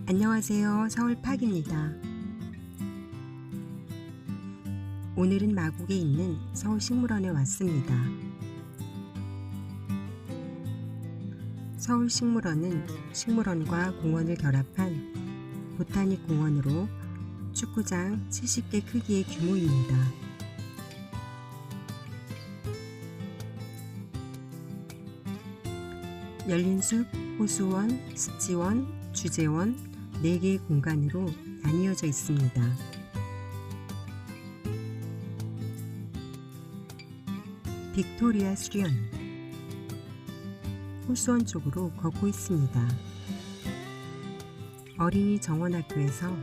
안녕하세요. 서울팍입니다. 오늘은 마곡에 있는 서울식물원에 왔습니다. 서울식물원은 식물원과 공원을 결합한 보타닉 공원으로 축구장 70개 크기의 규모입니다. 열린숲, 호수원, 습지원, 주제원 4개의 공간으로 나뉘어져 있습니다. 빅토리아 수련 호수원 쪽으로 걷고 있습니다. 어린이 정원학교에서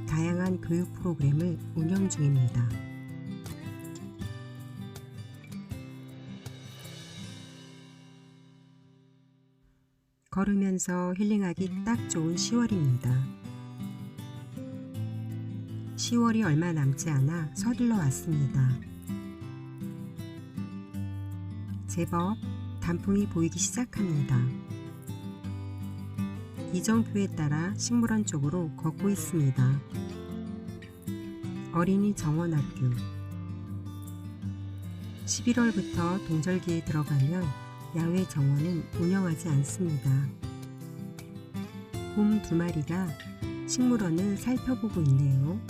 다양한 교육 프로그램을 운영 중입니다. 걸으면서 힐링하기 딱 좋은 10월입니다. 10월이 얼마 남지 않아 서둘러 왔습니다. 제법 단풍이 보이기 시작합니다. 이정표에 따라 식물원 쪽으로 걷고 있습니다. 어린이 정원학교 11월부터 동절기에 들어가면 야외 정원은 운영하지 않습니다. 곰 2마리가 식물원을 살펴보고 있네요.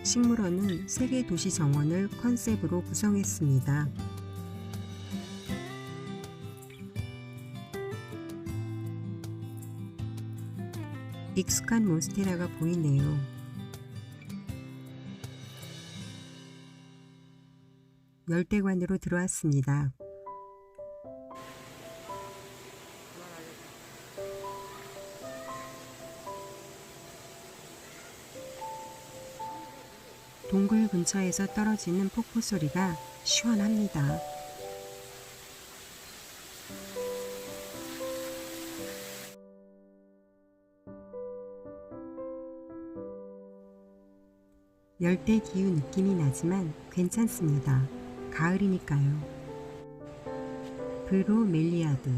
식물원은 세계 도시 정원을 컨셉으로 구성했습니다. 익숙한 몬스테라가 보이네요. 열대관으로 들어왔습니다. 동굴 근처에서 떨어지는 폭포 소리가 시원합니다. 열대 기후 느낌이 나지만 괜찮습니다. 가을이니까요. 브로멜리아드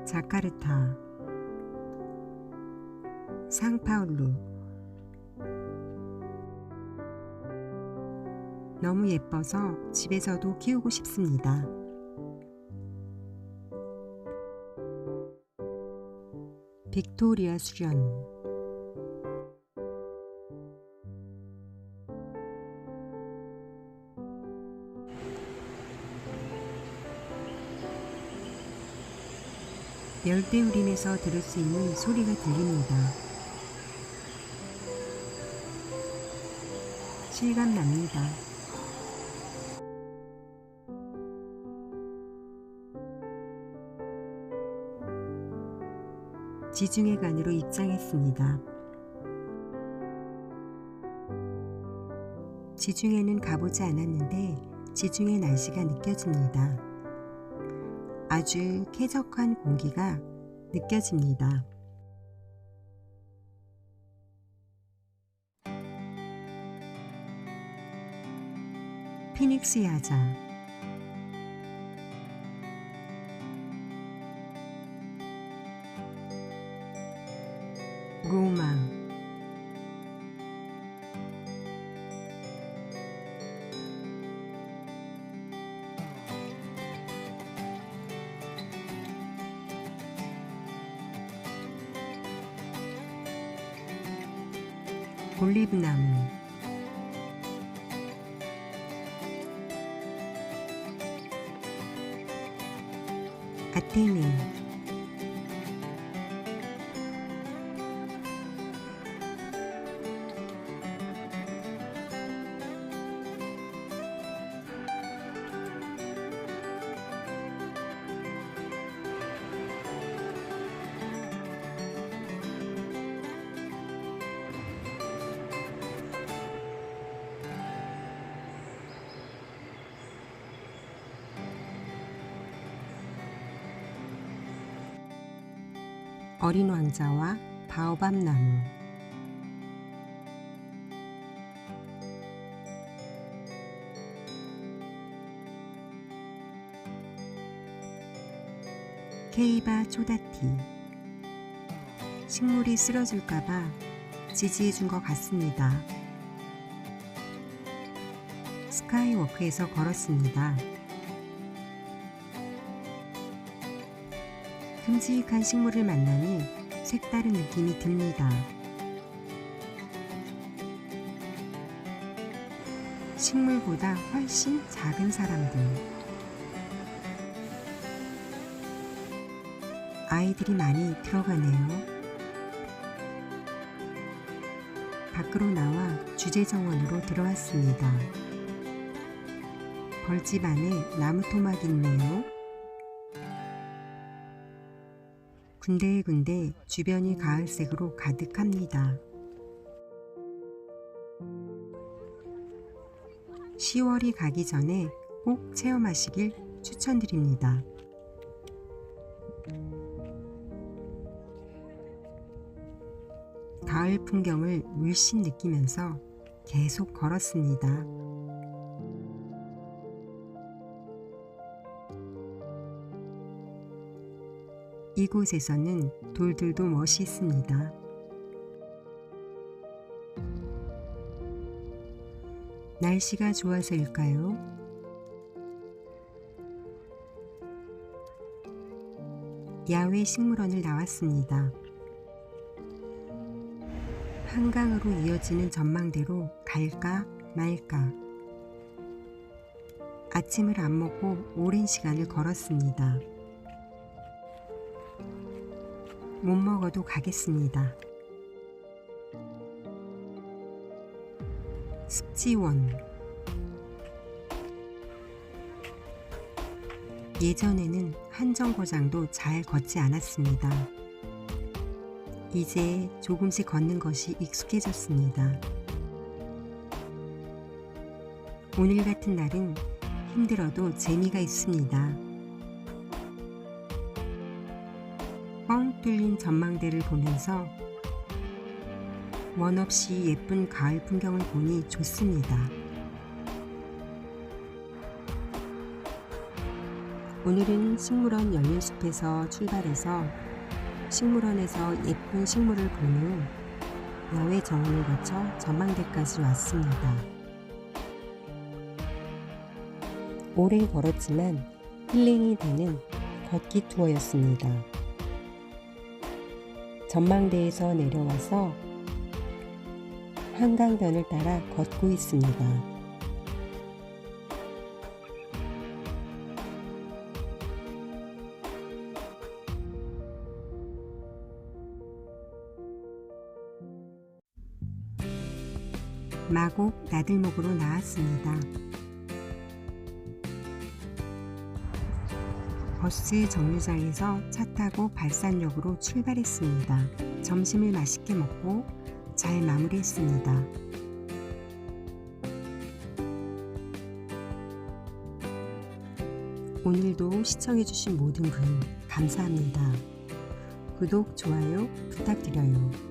자카르타 상파울루 너무 예뻐서 집에서도 키우고 싶습니다. 빅토리아 수련 열대우림에서 들을 수 있는 소리가 들립니다. 실감납니다. 지중해관으로 입장했습니다. 지중해는 가보지 않았는데 지중해 날씨가 느껴집니다. 아주 쾌적한 공기가 느껴집니다. 피닉스 야자 로마 올리브나무 아테네 어린 왕자와 바오밥 나무 케이바 초다티. 식물이 쓰러질까봐 지지해 준 것 같습니다. 스카이워크에서 걸었습니다. 큼직한 식물을 만나니 색다른 느낌이 듭니다. 식물보다 훨씬 작은 사람들. 아이들이 많이 들어가네요. 밖으로 나와 주제정원으로 들어왔습니다. 벌집 안에 나무 토막이 있네요. 군데군데 주변이 가을색으로 가득합니다. 10월이 가기 전에 꼭 체험하시길 추천드립니다. 가을 풍경을 물씬 느끼면서 계속 걸었습니다. 이곳에서는 돌들도 멋있습니다. 날씨가 좋아서일까요? 야외 식물원을 나왔습니다. 한강으로 이어지는 전망대로 갈까 말까. 아침을 안 먹고 오랜 시간을 걸었습니다. 못 먹어도 가겠습니다. 습지원. 예전에는 한 정거장도 잘 걷지 않았습니다. 이제 조금씩 걷는 것이 익숙해졌습니다. 오늘 같은 날은 힘들어도 재미가 있습니다. 뻥 뚫린 전망대를 보면서 원 없이 예쁜 가을 풍경을 보니 좋습니다. 오늘은 식물원 열린 숲에서 출발해서 식물원에서 예쁜 식물을 본 후 야외 정원을 거쳐 전망대까지 왔습니다. 오래 걸었지만 힐링이 되는 걷기 투어였습니다. 전망대에서 내려와서 한강변을 따라 걷고 있습니다. 마곡 나들목으로 나왔습니다. 버스 정류장에서 차 타고 발산역으로 출발했습니다. 점심을 맛있게 먹고 잘 마무리했습니다. 오늘도 시청해주신 모든 분 감사합니다. 구독, 좋아요 부탁드려요.